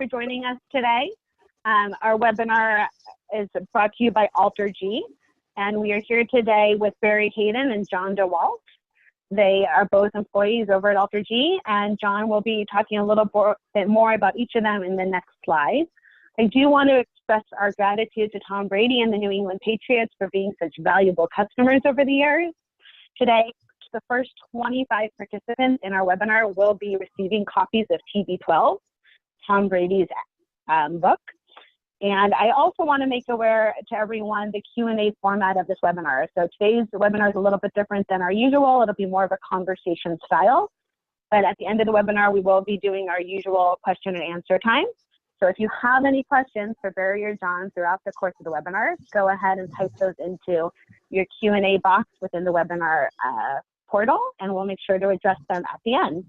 for joining us today. Our webinar is brought to you by AlterG, and we are here today with Barry Heyden and John DeWalt. They are both employees over at AlterG, and John will be talking a little bit more about each of them in the next slide. I do want to express our gratitude to Tom Brady and the New England Patriots for being such valuable customers over the years. Today, the first 25 participants in our webinar will be receiving copies of TB12, Tom Brady's book. And I also want to make aware to everyone the Q&A format of this webinar. So today's webinar is a little bit different than our usual. It'll be more of a conversation style. But at the end of the webinar, we will be doing our usual question and answer time. So if you have any questions for Barry or John throughout the course of the webinar, go ahead and type those into your Q&A box within the webinar portal, and we'll make sure to address them at the end.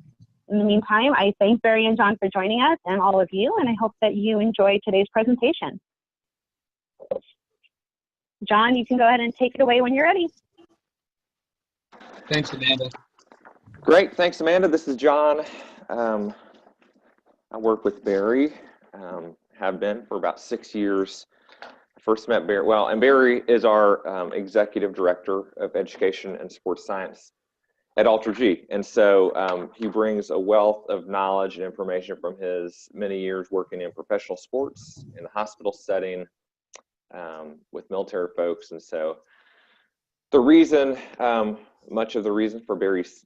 In the meantime, I thank Barry and John for joining us and all of you, and I hope that you enjoy today's presentation. John, you can go ahead and take it away when you're ready. Thanks, Amanda. Great, thanks, Amanda. This is John. I work with Barry, have been for about 6 years. I first met Barry, and Barry is our Executive Director of Education and Sports Science at AlterG. And so he brings a wealth of knowledge and information from his many years working in professional sports, in the hospital setting, with military folks. And so the reason, much of the reason for Barry's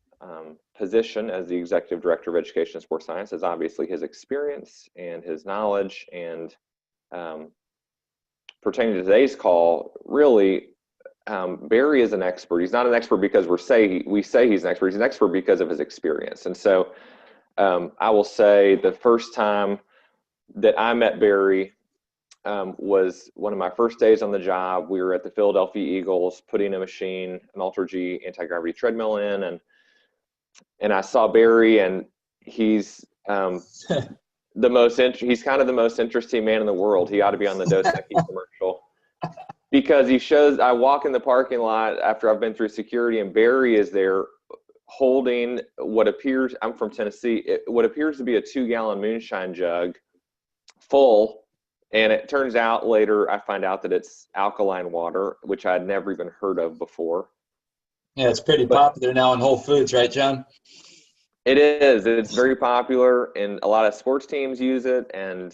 position as the Executive Director of Education and Sports Science is obviously his experience and his knowledge. And pertaining to today's call, really, Barry is an expert. He's not an expert because we say he's an expert. He's an expert because of his experience. And so I will say the first time that I met Barry was one of my first days on the job. We were at the Philadelphia Eagles putting a machine, an AlterG anti-gravity treadmill in, and I saw Barry, and he's he's kind of the most interesting man in the world. He ought to be on the Dos Equis commercial. Because I walk in the parking lot after I've been through security, and Barry is there holding what appears, I'm from Tennessee, what appears to be a 2-gallon moonshine jug full. And it turns out later, I find out that it's alkaline water, which I'd never even heard of before. Yeah, it's pretty popular now in Whole Foods, right, John? It is. It's very popular, and a lot of sports teams use it. And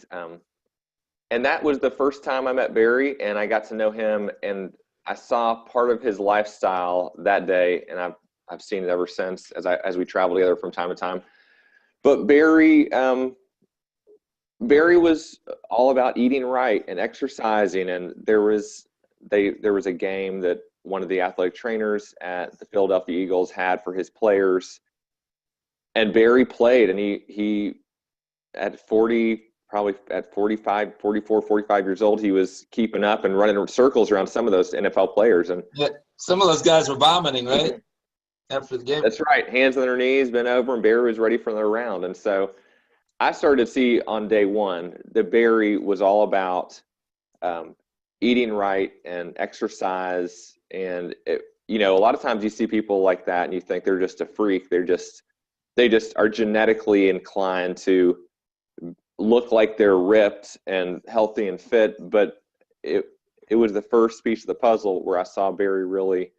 that was the first time I met Barry, and I got to know him, and I saw part of his lifestyle that day, and I've seen it ever since as we travel together from time to time. But Barry was all about eating right and exercising, and there was a game that one of the athletic trainers at the Philadelphia Eagles had for his players, and Barry played, and he at 40. Probably at 44, 45 years old, he was keeping up and running circles around some of those NFL players. And yeah, some of those guys were vomiting, right? After the game. That's right. Hands on their knees, bent over, and Barry was ready for their round. And so I started to see on day one that Barry was all about eating right and exercise. And, a lot of times you see people like that and you think they're just a freak. They just are genetically inclined to look like they're ripped and healthy and fit, but it was the first piece of the puzzle where I saw Barry really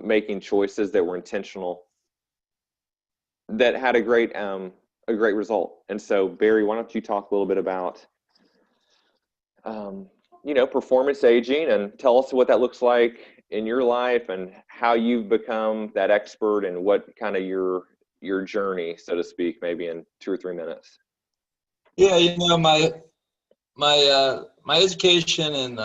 making choices that were intentional, that had a great result. And so Barry, why don't you talk a little bit about performance aging, and tell us what that looks like in your life and how you've become that expert, and what kind of your journey, so to speak, maybe in 2 or 3 minutes. Yeah, my education in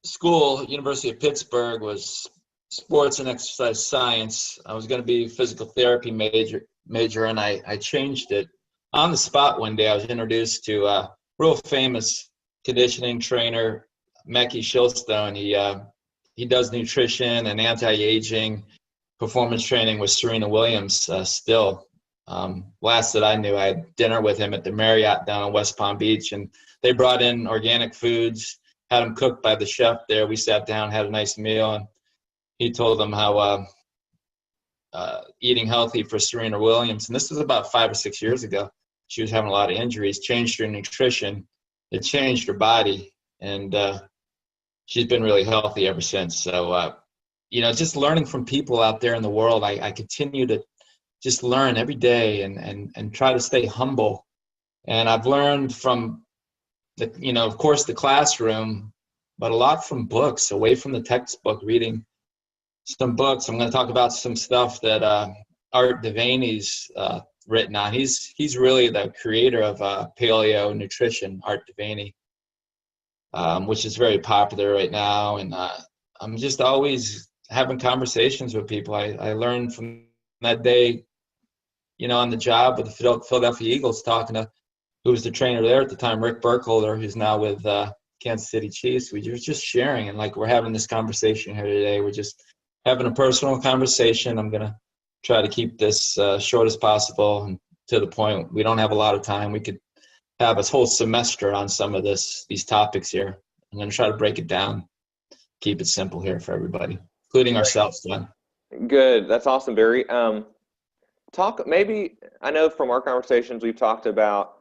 school, University of Pittsburgh, was sports and exercise science. I was going to be a physical therapy major, and I changed it on the spot one day. I was introduced to a real famous conditioning trainer, Mecky Shilstone. He does nutrition and anti-aging performance training with Serena Williams still. Last that I knew, I had dinner with him at the Marriott down in West Palm Beach, and they brought in organic foods, had them cooked by the chef there. We sat down, had a nice meal, and he told them how eating healthy for Serena Williams, and this was about 5 or 6 years ago, she was having a lot of injuries, changed her nutrition. It changed her body, and she's been really healthy ever since. So, just learning from people out there in the world, I continue to just learn every day and try to stay humble. And I've learned from of course, the classroom, but a lot from books, away from the textbook, reading some books. I'm going to talk about some stuff that Art Devaney's written on. He's really the creator of paleo nutrition, Art Devaney, which is very popular right now. And I'm just always having conversations with people. I learned from that day, on the job with the Philadelphia Eagles, talking to who was the trainer there at the time, Rick Burkholder, who's now with Kansas City Chiefs. We were just sharing, and like we're having this conversation here today. We're just having a personal conversation. I'm going to try to keep this short as possible and to the point. We don't have a lot of time. We could have a whole semester on some of these topics here. I'm going to try to break it down, keep it simple here for everybody, including ourselves, John. Good. That's awesome, Barry. Maybe, I know from our conversations we've talked about,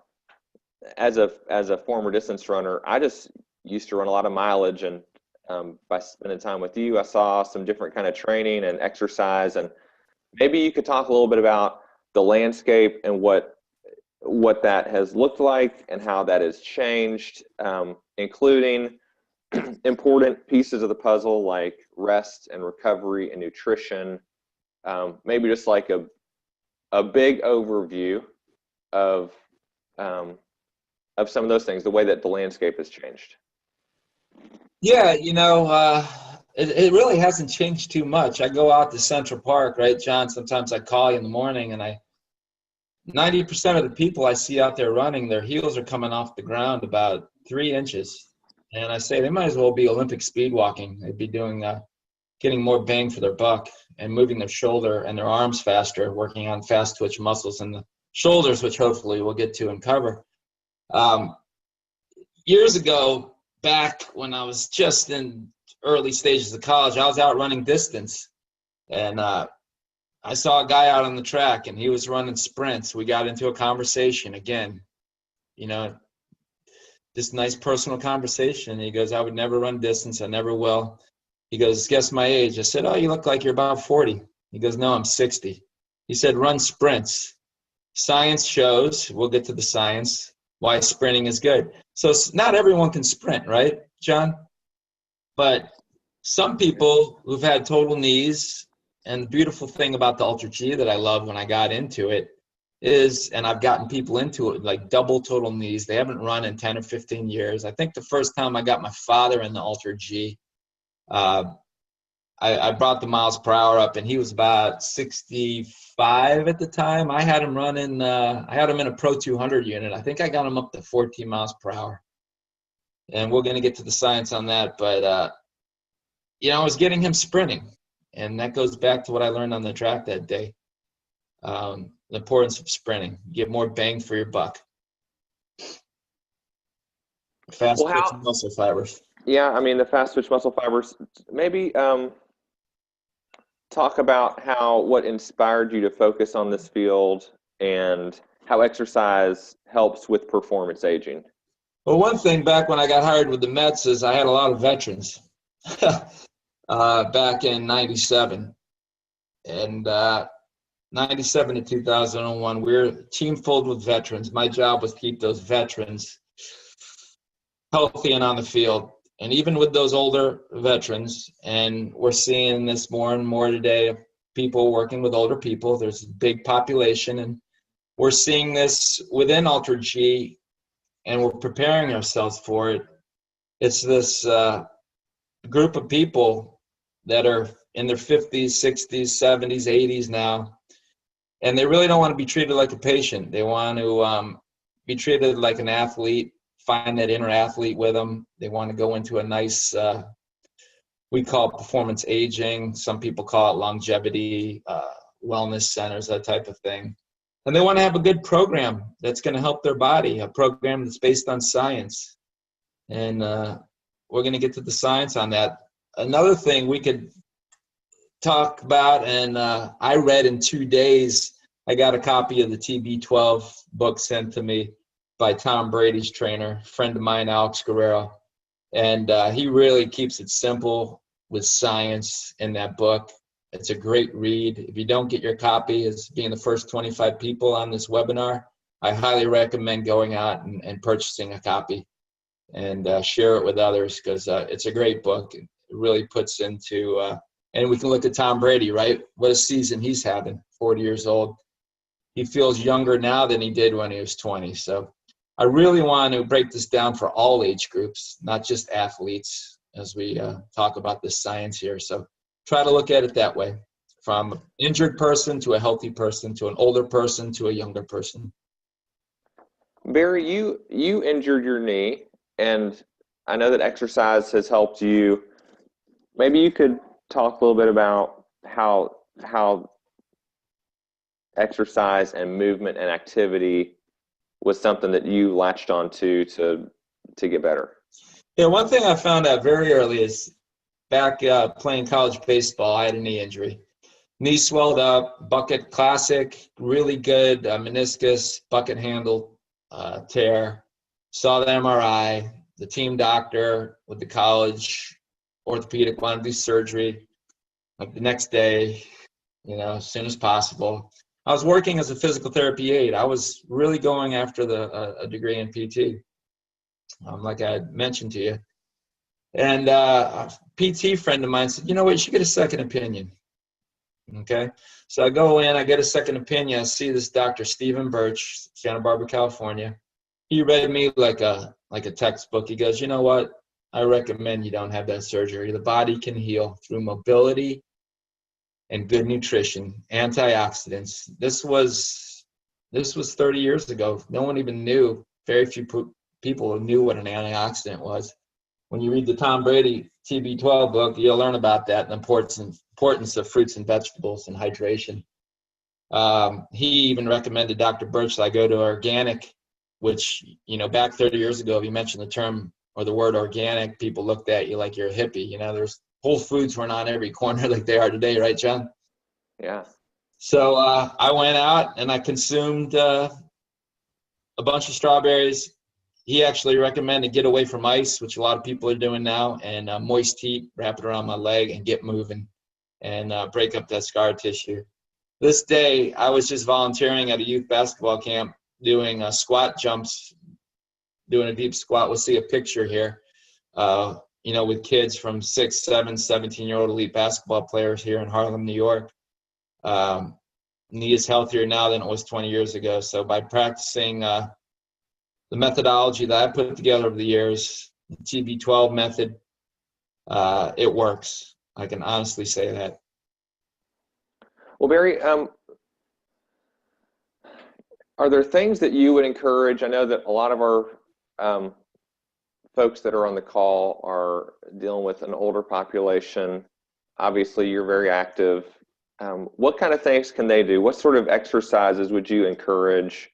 as a former distance runner, I just used to run a lot of mileage, and by spending time with you, I saw some different kind of training and exercise. And maybe you could talk a little bit about the landscape and what that has looked like and how that has changed, including important pieces of the puzzle like rest and recovery and nutrition. Maybe just like a big overview of some of those things, the way that the landscape has changed. Yeah, it really hasn't changed too much. I go out to Central Park, right, John? Sometimes I call you in the morning, and 90% of the people I see out there running, their heels are coming off the ground about 3 inches. And I say they might as well be Olympic speed walking. They'd be doing getting more bang for their buck and moving their shoulder and their arms faster, working on fast twitch muscles in the shoulders, which hopefully we'll get to and cover. Years ago, back when I was just in early stages of college, I was out running distance, and I saw a guy out on the track, and he was running sprints. We got into a conversation again, this nice personal conversation. He goes, "I would never run distance. I never will." He goes, "Guess my age." I said, "Oh, you look like you're about 40. He goes, "No, I'm 60. He said, "Run sprints. Science shows," we'll get to the science, why sprinting is good. So not everyone can sprint, right, John? But some people who've had total knees, and the beautiful thing about the AlterG that I love when I got into it is, and I've gotten people into it, like double total knees. They haven't run in 10 or 15 years. I think the first time I got my father in the AlterG, I brought the miles per hour up, and he was about 65 at the time. I had him running, I had him in a Pro 200 unit. I think I got him up to 14 miles per hour. And we're going to get to the science on that. But, I was getting him sprinting. And that goes back to what I learned on the track that day. The importance of sprinting. Get more bang for your buck. Fast twitch muscle fibers. Yeah, I mean, the fast twitch muscle fibers. Maybe talk about what inspired you to focus on this field and how exercise helps with performance aging. Well, one thing back when I got hired with the Mets is I had a lot of veterans back in 97. And 97 to 2001, we were a team filled with veterans. My job was to keep those veterans healthy and on the field. And even with those older veterans, and we're seeing this more and more today of people working with older people, there's a big population, and we're seeing this within AlterG, and we're preparing ourselves for it. It's this group of people that are in their 50s, 60s, 70s, 80s now, and they really don't want to be treated like a patient. They want to be treated like an athlete, find that inner athlete with them. They want to go into a nice, we call it performance aging. Some people call it longevity, wellness centers, that type of thing. And they want to have a good program that's going to help their body, a program that's based on science. And we're going to get to the science on that. Another thing we could talk about, and I read in 2 days I got a copy of the TB12 book sent to me by Tom Brady's trainer, friend of mine, Alex Guerrero. And he really keeps it simple with science in that book. It's a great read. If you don't get your copy, as being the first 25 people on this webinar, I highly recommend going out and purchasing a copy and share it with others, because it's a great book. It really puts into, and we can look at Tom Brady, right? What a season he's having, 40 years old. He feels younger now than he did when he was 20. So I really want to break this down for all age groups, not just athletes, as we talk about this science here. So try to look at it that way, from an injured person to a healthy person to an older person to a younger person. Barry, you injured your knee, and I know that exercise has helped you. Maybe you could talk a little bit about how exercise and movement and activity was something that you latched onto to get better. Yeah, one thing I found out very early is back playing college baseball, I had a knee injury. Knee swelled up, bucket classic, really good meniscus, bucket handle tear. Saw the MRI, the team doctor with the college orthopedic wanted to do surgery like the next day, as soon as possible. I was working as a physical therapy aide. I was really going after a degree in PT, like I had mentioned to you. And a PT friend of mine said, you know what, you should get a second opinion. Okay, so I go in, I get a second opinion. I see this Dr. Stephen Birch, Santa Barbara, California. He read me like a textbook. He goes, you know what, I recommend you don't have that surgery. The body can heal through mobility and good nutrition, antioxidants. This was 30 years ago. No one even knew. Very few people knew what an antioxidant was. When you read the Tom Brady TB12 book, you'll learn about that, the importance of fruits and vegetables and hydration. He even recommended Dr. Birch that I go to organic, which, back 30 years ago, if you mentioned the term or the word organic, people looked at you like you're a hippie. There's Whole Foods weren't on every corner like they are today, right, John? Yeah. So I went out and I consumed a bunch of strawberries. He actually recommended get away from ice, which a lot of people are doing now, and moist heat, wrap it around my leg and get moving and break up that scar tissue. This day, I was just volunteering at a youth basketball camp doing squat jumps, doing a deep squat. We'll see a picture here, with kids from 6, 7, 17-year-old elite basketball players here in Harlem, New York. Knee is healthier now than it was 20 years ago. So by practicing the methodology that I put together over the years, the TB12 method, it works. I can honestly say that. Well, Barry, are there things that you would encourage? I know that a lot of our folks that are on the call are dealing with an older population. Obviously, you're very active. What kind of things can they do? What sort of exercises would you encourage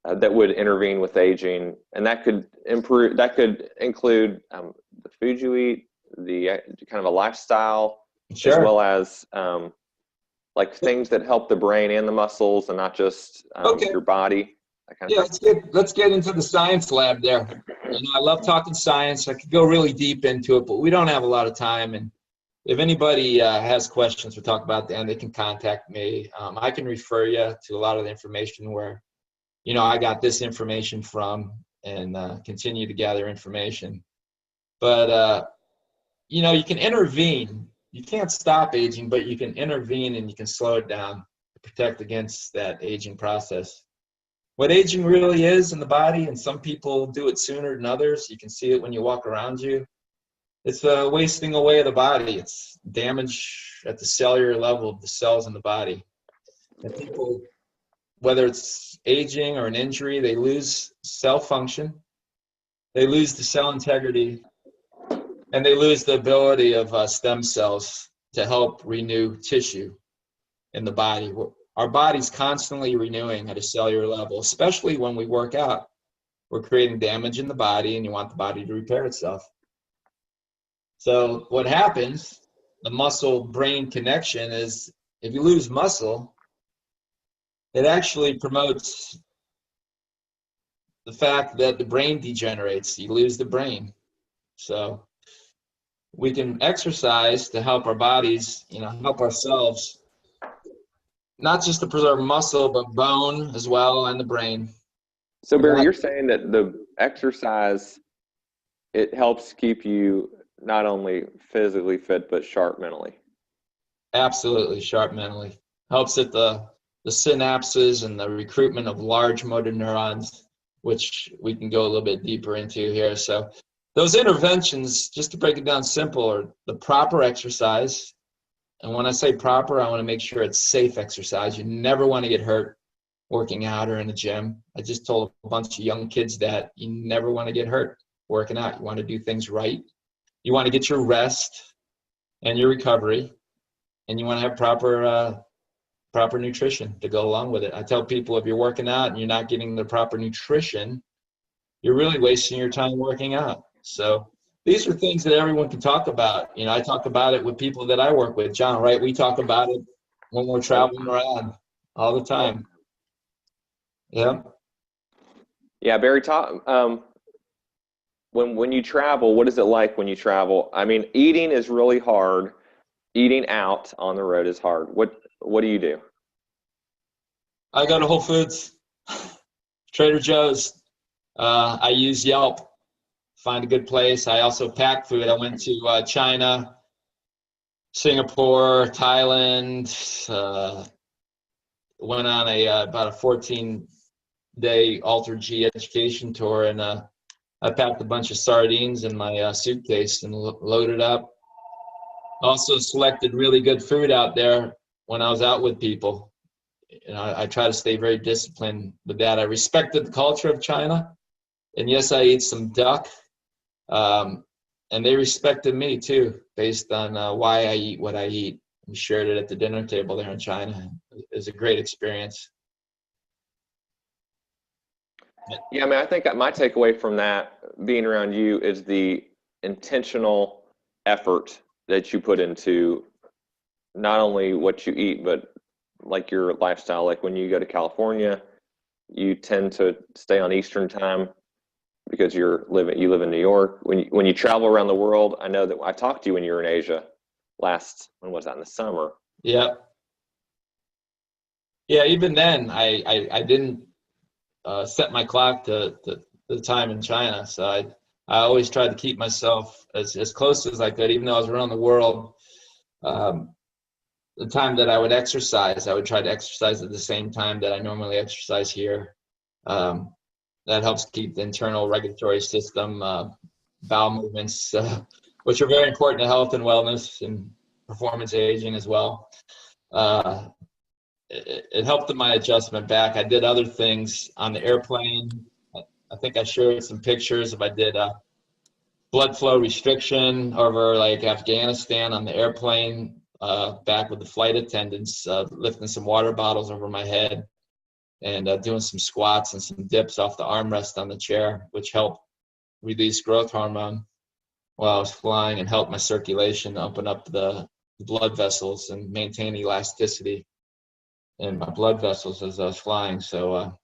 that would intervene with aging? And that could improve. That could include the food you eat, the kind of a lifestyle, Sure. as well as like things that help the brain and the muscles, and not just your body. That kind of thing. Let's get into the science lab there. I love talking science. I could go really deep into it, but we don't have a lot of time. And if anybody has questions to talk about that, they can contact me. I can refer you to a lot of the information where, I got this information from, and continue to gather information. But, you can intervene. You can't stop aging, but you can intervene and you can slow it down to protect against that aging process. What aging really is in the body, and some people do it sooner than others. You can see it when you walk around you. It's a wasting away of the body. It's damage at the cellular level of the cells in the body. And people, whether it's aging or an injury, they lose cell function, they lose the cell integrity, and they lose the ability of stem cells to help renew tissue in the body. Our body's constantly renewing at a cellular level, especially when we work out. We're creating damage in the body, and you want the body to repair itself. So what happens, the muscle-brain connection, is if you lose muscle, It actually promotes the fact that the brain degenerates. You lose the brain. So we can exercise to help our bodies, help ourselves, not just to preserve muscle, but bone as well, and the brain. So Barry, you're saying that the exercise, it helps keep you not only physically fit, but sharp mentally. Absolutely, sharp mentally. Helps at the synapses and the recruitment of large motor neurons, which we can go a little bit deeper into here. So those interventions, just to break it down simple, are the proper exercise. And when I say proper, I want to make sure it's safe exercise. You never want to get hurt working out or in the gym. I just told a bunch of young kids that you never want to get hurt working out. You want to do things right. You want to get your rest and your recovery, and you want to have proper nutrition to go along with it. I tell people, if you're working out and you're not getting the proper nutrition, you're really wasting your time working out. So these are things that everyone can talk about. I talk about it with people that I work with. John, right? We talk about it when we're traveling around all the time. Yeah. Yeah, Barry, talk. When you travel, what is it like when you travel? I mean, eating is really hard. Eating out on the road is hard. What do you do? I go to Whole Foods, Trader Joe's. I use Yelp, find a good place. I also pack food. I went to China, Singapore, Thailand. Went on about a 14-day AlterG education tour, and I packed a bunch of sardines in my suitcase and loaded up. Also selected really good food out there when I was out with people. I try to stay very disciplined with that. I respected the culture of China, and yes, I eat some duck, and they respected me too, based on why I eat what I eat. We shared it at the dinner table there in China. It was a great experience. Yeah, I mean, I think my takeaway from that being around you is the intentional effort that you put into not only what you eat, but like your lifestyle. Like when you go to California, you tend to stay on Eastern time because you live in New York. When you travel around the world, I know that I talked to you when you were in Asia when was that, in the summer? Yeah. Yeah, even then, I didn't set my clock to the time in China. So I always tried to keep myself as close as I could, even though I was around the world. The time that I would exercise, I would try to exercise at the same time that I normally exercise here. That helps keep the internal regulatory system, bowel movements, which are very important to health and wellness and performance aging as well. It helped in my adjustment back. I did other things on the airplane. I think I shared some pictures if I did blood flow restriction over like Afghanistan on the airplane, back with the flight attendants, lifting some water bottles over my head and doing some squats and some dips off the armrest on the chair, which helped release growth hormone while I was flying and helped my circulation, open up the blood vessels and maintain elasticity in my blood vessels as I was flying. So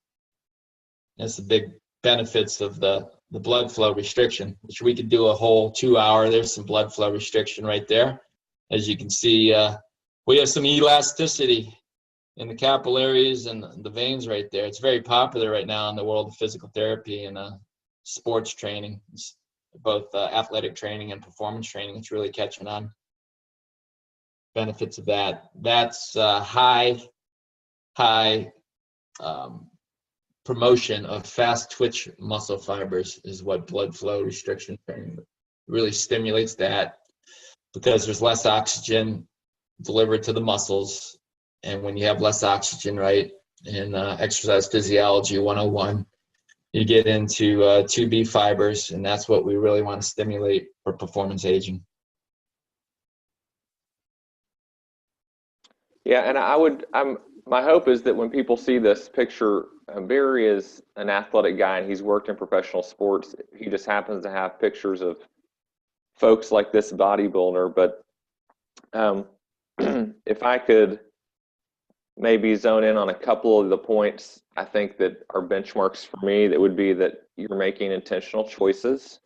that's the big benefits of the blood flow restriction, which we could do a whole 2 hour. There's some blood flow restriction right there. As you can see, we have some elasticity in the capillaries and the veins right there. It's very popular right now in the world of physical therapy and sports training, both athletic training and performance training. It's really catching on. Benefits of that. That's high promotion of fast twitch muscle fibers is what blood flow restriction training really stimulates, that because there's less oxygen delivered to the muscles. And when you have less oxygen, right, in exercise physiology 101, you get into 2B fibers, and that's what we really want to stimulate for performance aging. Yeah, and my hope is that when people see this picture, Barry is an athletic guy and he's worked in professional sports. He just happens to have pictures of folks like this bodybuilder. But if I could maybe zone in on a couple of the points I think that are benchmarks for me. That would be that you're making intentional choices.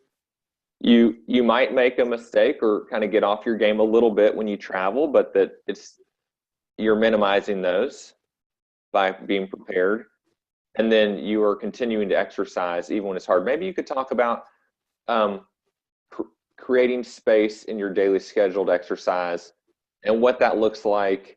You might make a mistake or kind of get off your game a little bit when you travel, but that you're minimizing those by being prepared. And then you are continuing to exercise even when it's hard. Maybe you could talk about creating space in your daily scheduled exercise and what that looks like.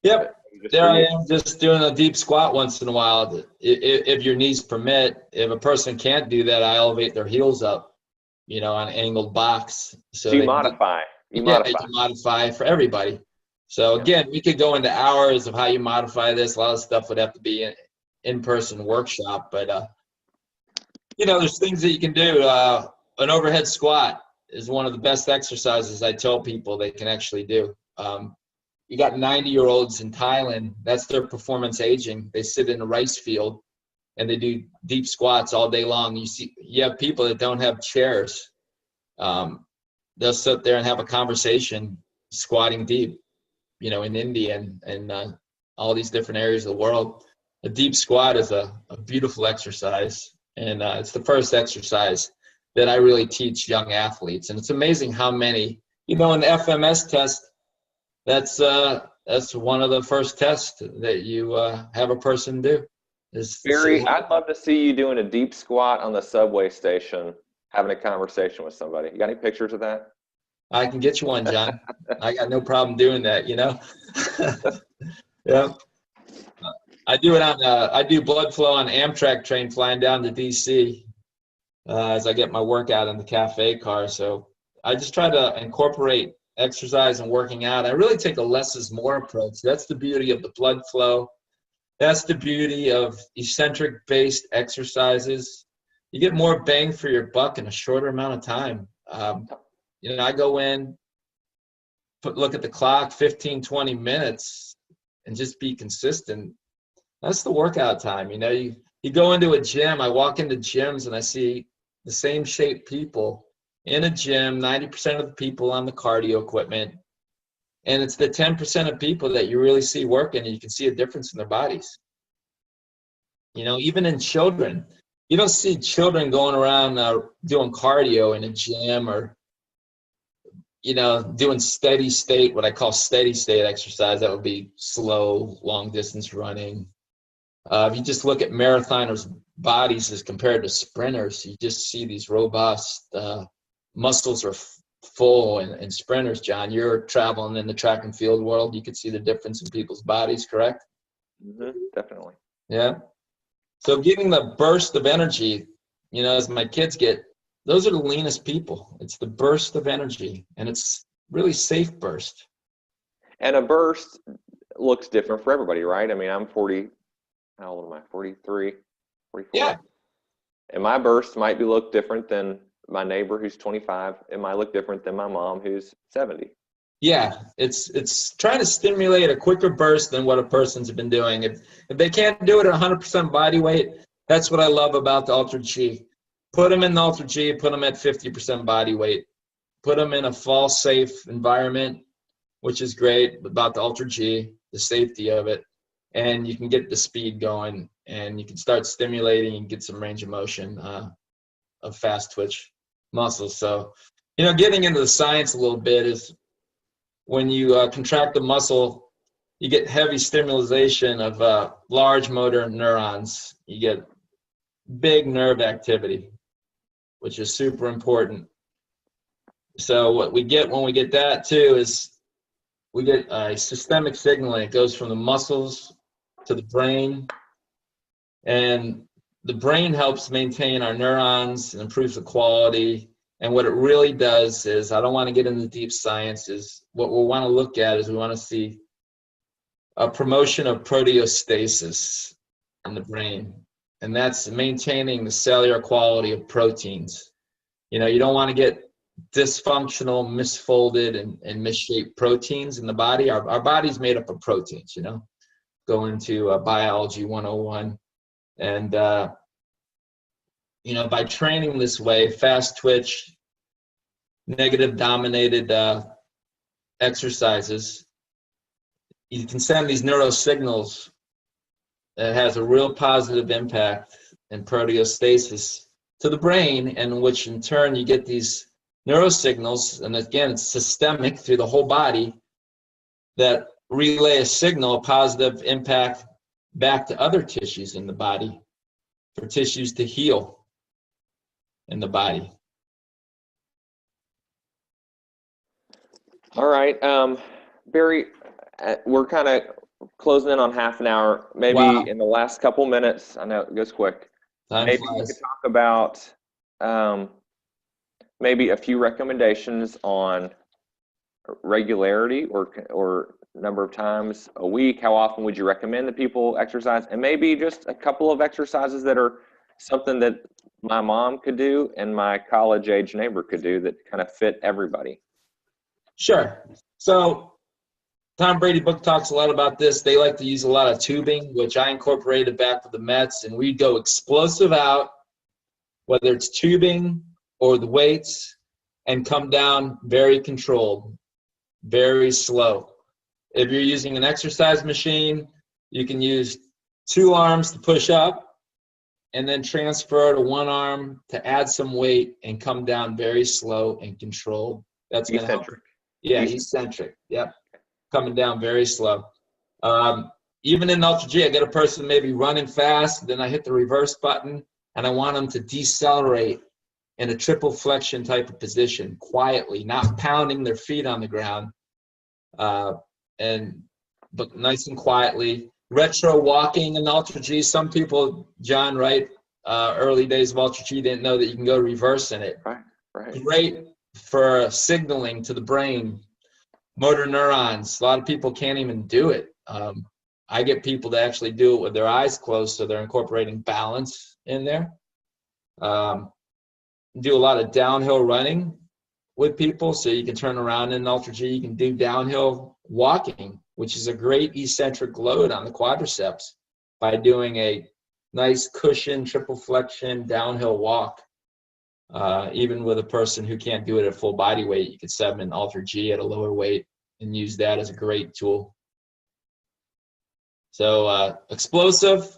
Yep. There I am, just doing a deep squat once in a while. If your knees permit, if a person can't do that, I elevate their heels up, on an angled box. So you modify. You can modify for everybody. So again, we could go into hours of how you modify this. A lot of stuff would have to be an in-person workshop, but there's things that you can do. An overhead squat is one of the best exercises I tell people they can actually do. You got 90-year-olds in Thailand, that's their performance aging. They sit in a rice field and they do deep squats all day long. You have people that don't have chairs. They'll sit there and have a conversation squatting deep, in India and all these different areas of the world. A deep squat is a beautiful exercise, and it's the first exercise that I really teach young athletes. And it's amazing how many, in the FMS test, that's one of the first tests that you have a person do. Barry, I'd love to see you doing a deep squat on the subway station, having a conversation with somebody. You got any pictures of that? I can get you one, John. I got no problem doing that, Yeah. I do it I do blood flow on Amtrak train flying down to DC as I get my workout in the cafe car. So I just try to incorporate exercise and working out. I really take a less is more approach. That's the beauty of the blood flow. That's the beauty of eccentric based exercises. You get more bang for your buck in a shorter amount of time. I go in, look at the clock, 15, 20 minutes, and just be consistent. That's the workout time. You go into a gym. I walk into gyms and I see the same shaped people in a gym, 90% of the people on the cardio equipment. And it's the 10% of people that you really see working, and you can see a difference in their bodies. Even in children, you don't see children going around doing cardio in a gym or, doing steady state, what I call steady state exercise. That would be slow, long distance running. If you just look at marathoners' bodies as compared to sprinters, you just see these robust muscles are full and sprinters. John, you're traveling in the track and field world. You could see the difference in people's bodies, correct? Mm-hmm, definitely. Yeah. So getting the burst of energy, as my kids get, those are the leanest people. It's the burst of energy, and it's really safe burst. And a burst looks different for everybody, right? I mean, I'm 40. How old am I? 43, 44. Yeah. And my burst might look different than my neighbor who's 25. It might look different than my mom who's 70. Yeah, it's trying to stimulate a quicker burst than what a person's been doing. If they can't do it at 100% body weight, that's what I love about the AlterG. Put them in the AlterG, put them at 50% body weight. Put them in a fall safe environment, which is great about the AlterG, the safety of it. And you can get the speed going, and you can start stimulating and get some range of motion of fast twitch muscles. So, getting into the science a little bit is when you contract the muscle, you get heavy stimulation of large motor neurons. You get big nerve activity, which is super important. So what we get when we get that too is we get systemic signaling. It goes from the muscles to the brain, and the brain helps maintain our neurons and improves the quality. And what it really does is, I don't want to get into deep science, is what we want to look at is we want to see a promotion of proteostasis in the brain. And that's maintaining the cellular quality of proteins. You don't want to get dysfunctional, misfolded, and misshaped proteins in the body. Our body's made up of proteins, Go into Biology 101. And, by training this way, fast twitch, negative dominated exercises, you can send these neurosignals that has a real positive impact in proteostasis to the brain, and which in turn you get these neurosignals, and again, it's systemic through the whole body, that relay a signal, a positive impact back to other tissues in the body for tissues to heal in the body. All right, Barry, we're kind of closing in on half an hour. Maybe Wow. in the last couple minutes, I know it goes quick. Time Maybe we flies. could talk about maybe a few recommendations on regularity or number of times a week. How often would you recommend that people exercise? And maybe just a couple of exercises that are something that my mom could do and my college age neighbor could do that kind of fit everybody. Sure. So Tom Brady book talks a lot about this. They like to use a lot of tubing, which I incorporated back with the Mets, and we'd go explosive out, whether it's tubing or the weights, and come down very controlled, very slow. If you're using an exercise machine, you can use 2 arms to push up and then transfer to 1 arm to add some weight and come down very slow and controlled. That's going to help. Yeah, eccentric. Yep. Coming down very slow. Even in AlterG, I get a person maybe running fast, then I hit the reverse button, and I want them to decelerate in a triple flexion type of position, quietly, not pounding their feet on the ground, but nice and quietly. Retro walking in AlterG. Some people, John, right, early days of AlterG didn't know that you can go reverse in it. Right. Great for signaling to the brain, motor neurons. A lot of people can't even do it. I get people to actually do it with their eyes closed, so they're incorporating balance in there. Do a lot of downhill running with people, so you can turn around in AlterG. You can do downhill walking, which is a great eccentric load on the quadriceps by doing a nice cushion, triple flexion, downhill walk. Even with a person who can't do it at full body weight, you could set them in AlterG at a lower weight and use that as a great tool. So explosive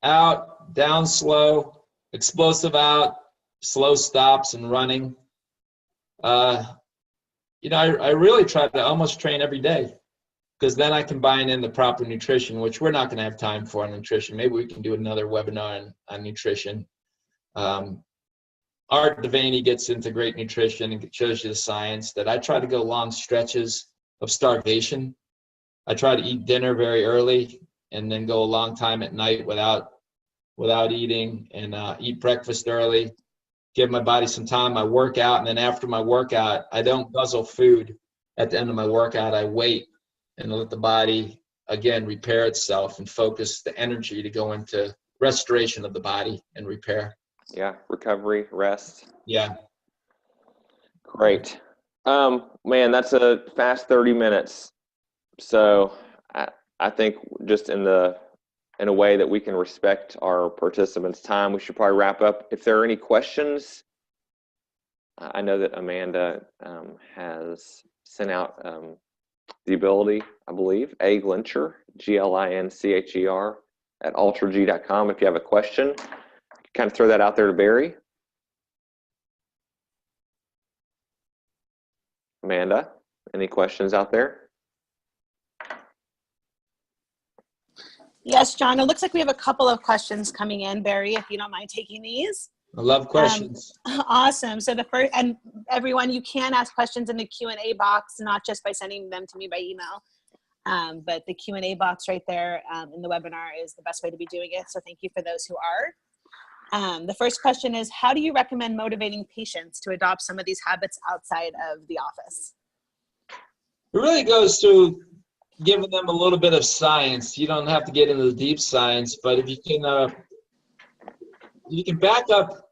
out, down slow, explosive out, slow stops and running. I really try to almost train every day, because then I combine in the proper nutrition, which we're not going to have time for on nutrition. Maybe we can do another webinar on nutrition. Art Devaney gets into great nutrition and shows you the science that I try to go long stretches of starvation. I try to eat dinner very early and then go a long time at night without eating, and eat breakfast early, give my body some time. I work out, and then after my workout, I don't guzzle food at the end of my workout. I wait and let the body, again, repair itself and focus the energy to go into restoration of the body and repair. Yeah, recovery, rest. Yeah. Great. Man, that's a fast 30 minutes. So I think just in a way that we can respect our participants' time, we should probably wrap up. If there are any questions, I know that Amanda has sent out the ability, I believe, A. Glincher, Glincher, at AlterG.com. If you have a question, kind of throw that out there to Barry. Amanda, any questions out there? Yes, John, it looks like we have a couple of questions coming in, Barry, if you don't mind taking these. I love questions. Awesome. So the first, and everyone, you can ask questions in the Q&A box, not just by sending them to me by email, but the Q&A box right there in the webinar is the best way to be doing it. So thank you for those who are. The first question is, how do you recommend motivating patients to adopt some of these habits outside of the office? It really goes to giving them a little bit of science. You don't have to get into the deep science, but if you can back up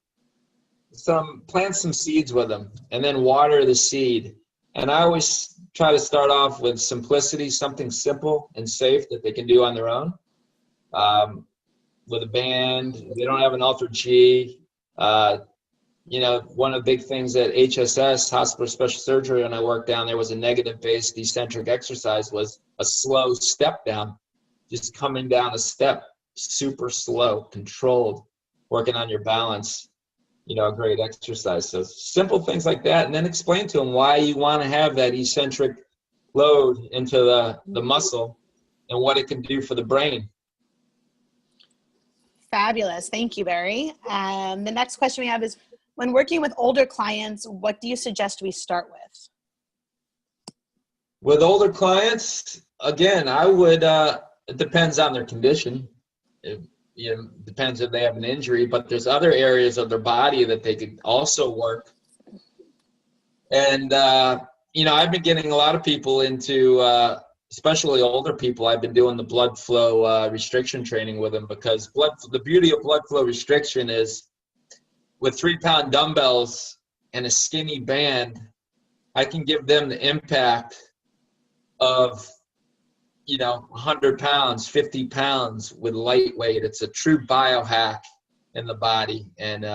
plant some seeds with them and then water the seed. And I always try to start off with simplicity, something simple and safe that they can do on their own. With a band, if they don't have an AlterG. One of the big things at HSS, Hospital Special Surgery, when I worked down there, was a negative-based eccentric exercise, was a slow step down, just coming down a step, super slow, controlled, working on your balance, you know, a great exercise. So simple things like that, and then explain to them why you want to have that eccentric load into the muscle and what it can do for the brain. Fabulous. Thank you, Barry. The next question we have is, when working with older clients, what do you suggest we start with? With older clients, again, I would, it depends on their condition. It, you know, depends if they have an injury, but there's other areas of their body that they could also work. And, you know, I've been getting a lot of people into, especially older people, I've been doing the blood flow restriction training with them, because the beauty of blood flow restriction is with 3-pound dumbbells and a skinny band, I can give them the impact of, you know, 100 pounds, 50 pounds with lightweight. It's a true biohack in the body, and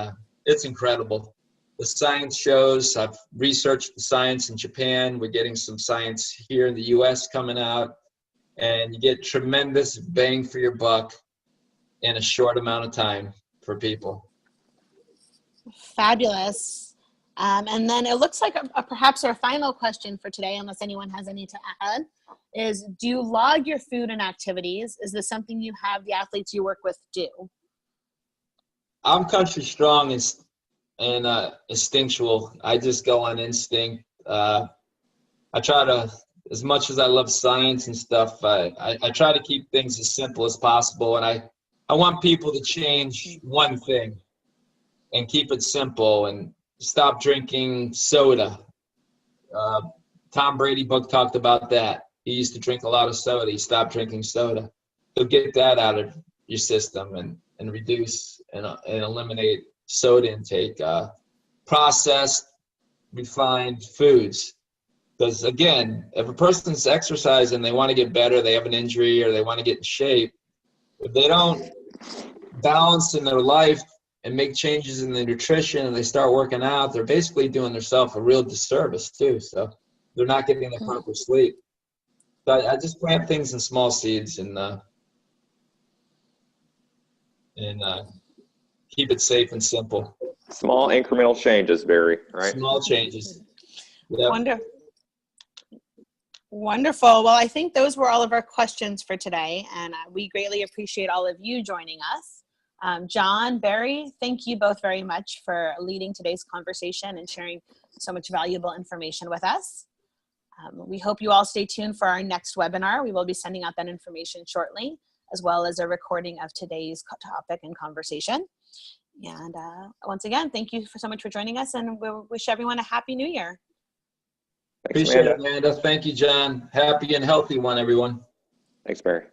it's incredible. The science shows, I've researched the science in Japan. We're getting some science here in the US coming out, and you get tremendous bang for your buck in a short amount of time for people. Fabulous. And then it looks like perhaps our final question for today, unless anyone has any to add, is, do you log your food and activities? Is this something you have the athletes you work with do? I'm country strong and instinctual. I just go on instinct. I try to, as much as I love science and stuff, I try to keep things as simple as possible. And I want people to change one thing and keep it simple and stop drinking soda. Tom Brady book talked about that. He used to drink a lot of soda. He stopped drinking soda. So get that out of your system and reduce and eliminate soda intake. Processed, refined foods. Because again, if a person's exercising, they want to get better, they have an injury, or they want to get in shape, if they don't balance in their life and make changes in their nutrition and they start working out, they're basically doing themselves a real disservice too. So they're not getting the proper sleep. So I just plant things in small seeds and keep it safe and simple. Small incremental changes, Barry, right? Small changes. Yep. Wonderful. Well, I think those were all of our questions for today, and we greatly appreciate all of you joining us. John, Barry, thank you both very much for leading today's conversation and sharing so much valuable information with us. We hope you all stay tuned for our next webinar. We will be sending out that information shortly, as well as a recording of today's topic and conversation. And once again, thank you so much for joining us, and we wish everyone a happy new year. Thanks, Appreciate it, Amanda. Thank you, John. Happy and healthy one, everyone. Thanks, Barry.